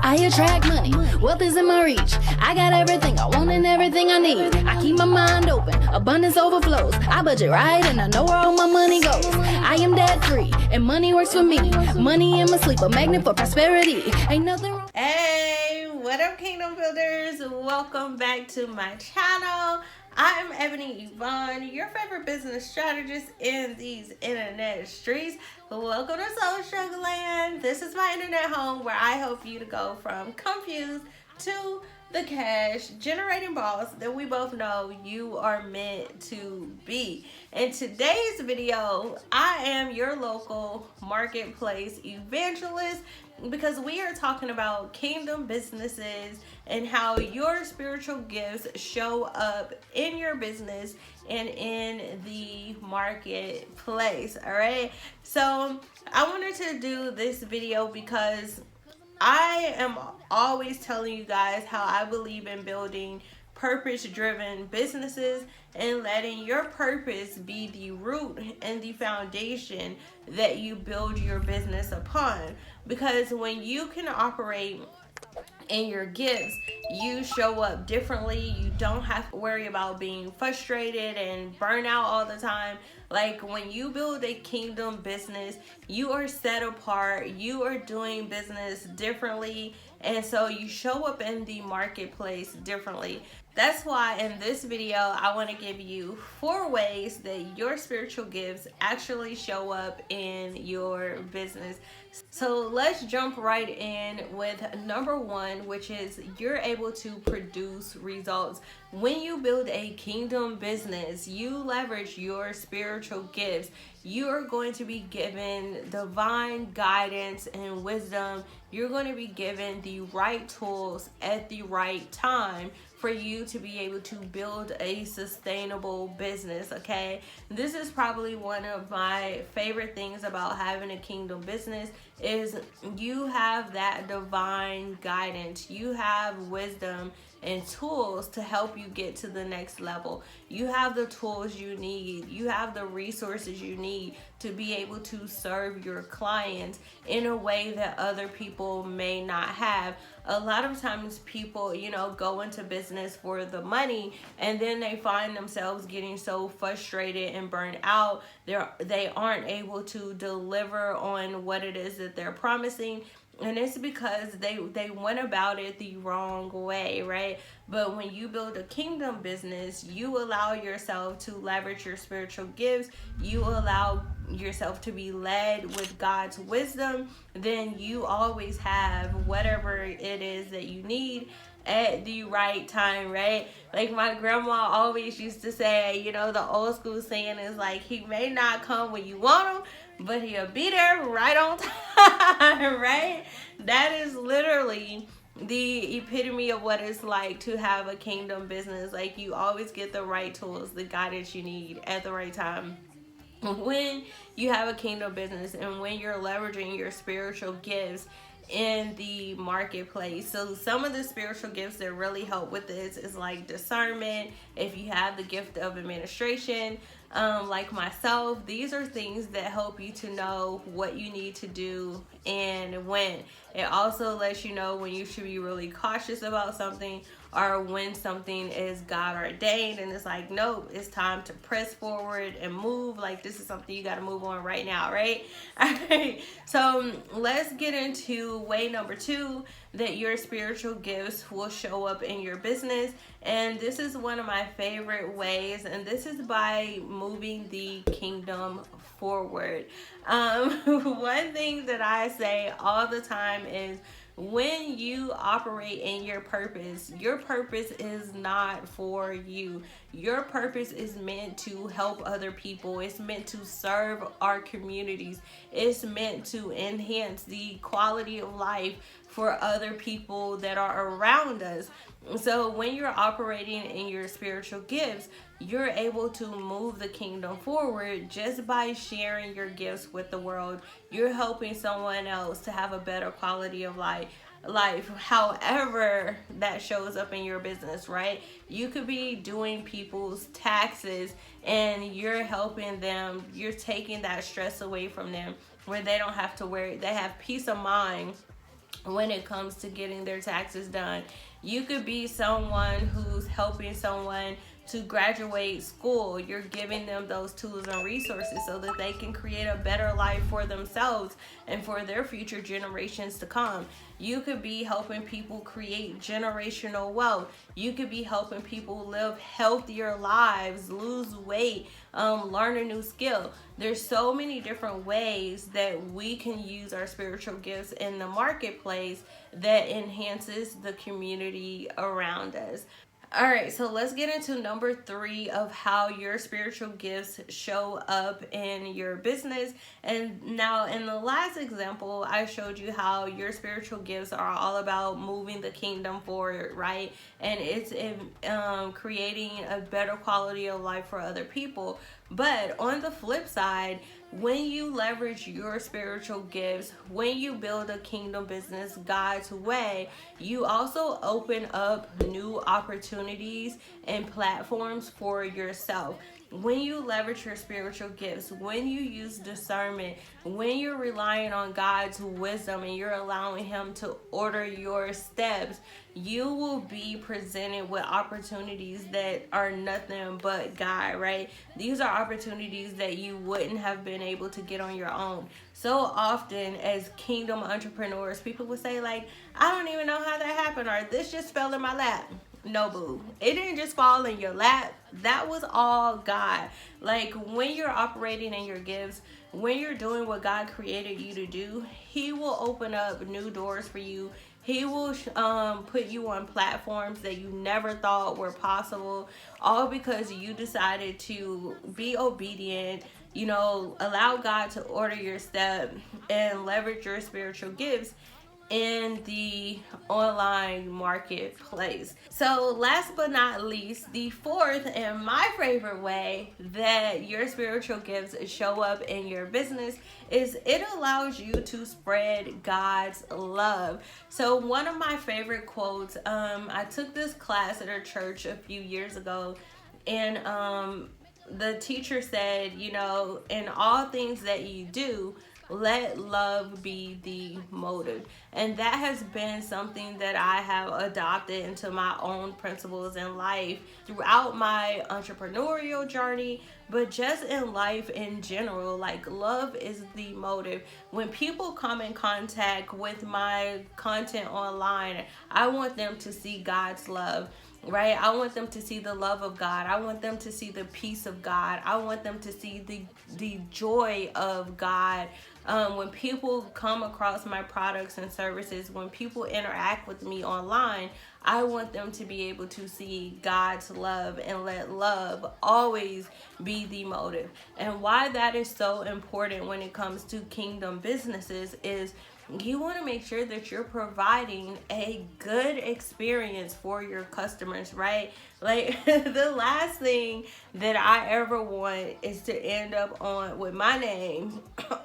I attract money, wealth is in my reach. I got everything I want and everything I need. I keep my mind open, abundance overflows. I budget right and I know where all my money goes. I am debt free and money works for me. Money in my sleep, a magnet for prosperity. Ain't nothing wrong. Hey, what up, Kingdom Builders? Welcome back to my channel. I'm 𝗥𝗘𝗦𝗢𝗡𝗦, your favorite business strategist in these internet streets. Welcome to Soul Struggle Land. This is my internet home where I help you to go from confused to the cash generating boss that we both know you are meant to be. In today's video, I am your local marketplace evangelist because we are talking about kingdom businesses and how your spiritual gifts show up in your business and in the marketplace. All right, so I wanted to do this video because I am always telling you guys how I believe in building purpose-driven businesses and letting your purpose be the root and the foundation that you build your business upon. Because when you can operate in your gifts, you show up differently. You don't have to worry about being frustrated and burn out all the time. Like when you build a kingdom business, you are set apart, you are doing business differently, and so you show up in the marketplace differently. That's why in this video, I want to give you 4 ways that your spiritual gifts actually show up in your business. So let's jump right in with number 1, which is you're able to produce results. When you build a kingdom business, you leverage your spiritual gifts. You are going to be given divine guidance and wisdom. You're going to be given the right tools at the right time for you to be able to build a sustainable business. Okay, this is probably one of my favorite things about having a kingdom business is you have that divine guidance. You have wisdom and tools to help you get to the next level. You have the tools you need. You have the resources you need to be able to serve your clients in a way that other people may not have. A lot of times people, go into business for the money and then they find themselves getting so frustrated and burned out. They aren't able to deliver on what it is that they're promising. And it's because they went about it the wrong way, right? But when you build a kingdom business, you allow yourself to leverage your spiritual gifts. You allow yourself to be led with God's wisdom. Then you always have whatever it is that you need at the right time, right? Like my grandma always used to say, the old school saying is like, he may not come when you want him, but he'll be there right on time, right? That is literally the epitome of what it's like to have a kingdom business. Like you always get the right tools, the guidance you need at the right time. When you have a kingdom business and when you're leveraging your spiritual gifts in the marketplace. So some of the spiritual gifts that really help with this is like discernment. If you have the gift of administration, like myself, these are things that help you to know what you need to do and when. It also lets you know when you should be really cautious about something or when something is God ordained and it's like, nope, it's time to press forward and move. Like this is something you got to move on right now, right? All right, so let's get into way number 2 that your spiritual gifts will show up in your business. And this is one of my favorite ways, and this is by moving the kingdom forward. One thing that I say all the time is when you operate in your purpose is not for you. Your purpose is meant to help other people. It's meant to serve our communities. It's meant to enhance the quality of life for other people that are around us. So when you're operating in your spiritual gifts, you're able to move the kingdom forward just by sharing your gifts with the world. You're helping someone else to have a better quality of life, however that shows up in your business, right? You could be doing people's taxes and you're helping them. You're taking that stress away from them where they don't have to worry. They have peace of mind when it comes to getting their taxes done. You could be someone who's helping someone to graduate school. You're giving them those tools and resources so that they can create a better life for themselves and for their future generations to come. You could be helping people create generational wealth. You could be helping people live healthier lives, lose weight, learn a new skill. There's so many different ways that we can use our spiritual gifts in the marketplace that enhances the community around us. All right, so let's get into number 3 of how your spiritual gifts show up in your business. And now in the last example, I showed you how your spiritual gifts are all about moving the kingdom forward, right? And it's creating a better quality of life for other people. But on the flip side, when you leverage your spiritual gifts, when you build a kingdom business God's way, you also open up new opportunities and platforms for yourself. When you leverage your spiritual gifts, when you use discernment, when you're relying on God's wisdom and you're allowing Him to order your steps, you will be presented with opportunities that are nothing but God, right? These are opportunities that you wouldn't have been able to get on your own. So often as kingdom entrepreneurs, people would say like, I don't even know how that happened, or this just fell in my lap. No, boo. It didn't just fall in your lap. That was all God. Like when you're operating in your gifts, when you're doing what God created you to do, He will open up new doors for you. He will put you on platforms that you never thought were possible, all because you decided to be obedient, you know, allow God to order your step and leverage your spiritual gifts in the online marketplace. So last but not least, the fourth and my favorite way that your spiritual gifts show up in your business is it allows you to spread God's love. So one of my favorite quotes, I took this class at our church a few years ago, and the teacher said, you know, in all things that you do, let love be the motive. And that has been something that I have adopted into my own principles in life throughout my entrepreneurial journey, but just in life in general. Like, love is the motive. When people come in contact with my content online, I want them to see God's love. Right? I want them to see the love of God. I want them to see the peace of God. I want them to see the joy of God. When people come across my products and services, when people interact with me online, I want them to be able to see God's love and let love always be the motive. And why that is so important when it comes to kingdom businesses is you want to make sure that you're providing a good experience for your customers, right? Like the last thing that I ever want is to end up with my name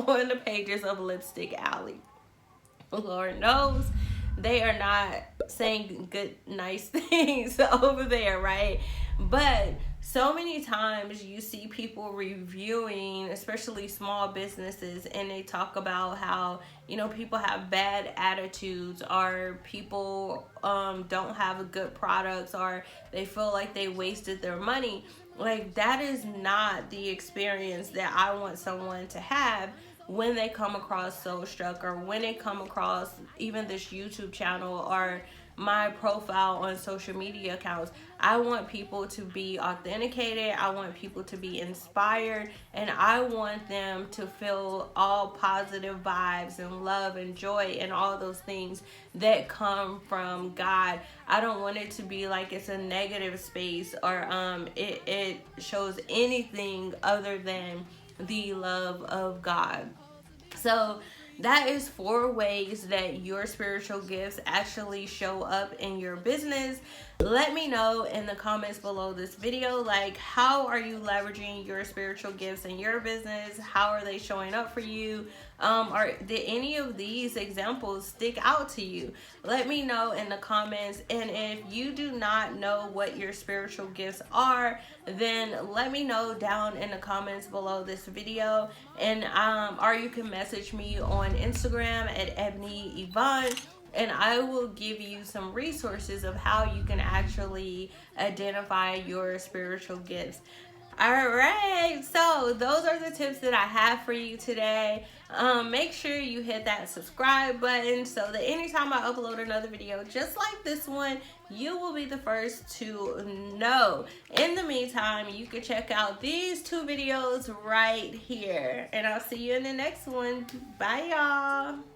on the pages of Lipstick Alley. Lord knows they are not saying good, nice things over there, right? But so many times you see people reviewing, especially small businesses, and they talk about how, you know, people have bad attitudes, or people don't have good products, or they feel like they wasted their money. Like, that is not the experience that I want someone to have when they come across Soul Struck, or when they come across even this YouTube channel or my profile on social media accounts. I want people to be authenticated. I want people to be inspired, and I want them to feel all positive vibes and love and joy and all those things that come from God. I don't want it to be like it's a negative space, or it shows anything other than the love of God. So that is 4 ways that your spiritual gifts actually show up in your business. Let me know in the comments below this video, like, how are you leveraging your spiritual gifts in your business? How are they showing up for you? Or did any of these examples stick out to you? Let me know in the comments. And if you do not know what your spiritual gifts are, then let me know down in the comments below this video. And or you can message me on Instagram at 𝗥𝗘𝗦𝗢𝗡. and I will give you some resources of how you can actually identify your spiritual gifts. All right, so those are the tips that I have for you today. Make sure you hit that subscribe button so that anytime I upload another video just like this one, you will be the first to know. In the meantime, you can check out these 2 videos right here, and I'll see you in the next one. Bye, y'all.